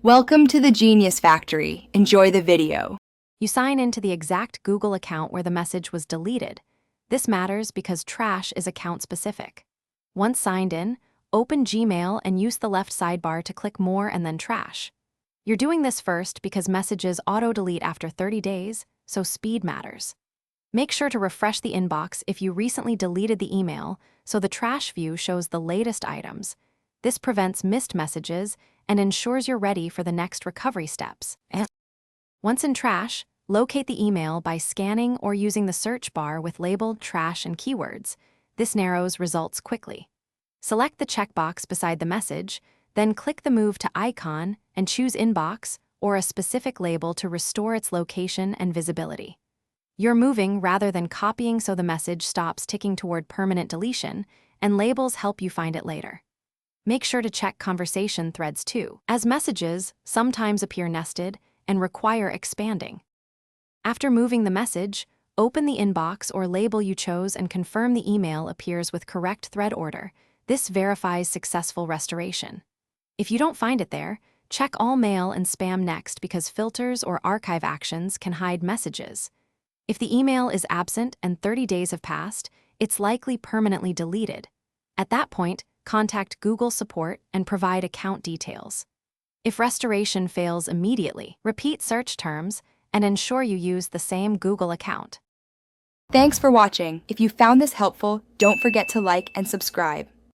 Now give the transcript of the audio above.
Welcome to the Genius Factory. Enjoy the video. You sign into the exact Google account where the message was deleted. This matters because trash is account-specific. Once signed in, open Gmail and use the left sidebar to click More and then Trash. You're doing this first because messages auto-delete after 30 days, so speed matters. Make sure to refresh the inbox if you recently deleted the email so the trash view shows the latest items. This prevents missed messages and ensures you're ready for the next recovery steps. Once in trash, locate the email by scanning or using the search bar with labeled trash and keywords. This narrows results quickly. Select the checkbox beside the message, then click the Move to icon and choose Inbox or a specific label to restore its location and visibility. You're moving rather than copying, so the message stops ticking toward permanent deletion, and labels help you find it later. Make sure to check conversation threads too, as messages sometimes appear nested and require expanding. After moving the message, open the inbox or label you chose and confirm the email appears with correct thread order. This verifies successful restoration. If you don't find it there, check all mail and spam next because filters or archive actions can hide messages. If the email is absent and 30 days have passed, it's likely permanently deleted. At that point, contact Google support and provide account details. If restoration fails immediately, repeat search terms and ensure you use the same Google account. Thanks for watching. If you found this helpful, don't forget to like and subscribe.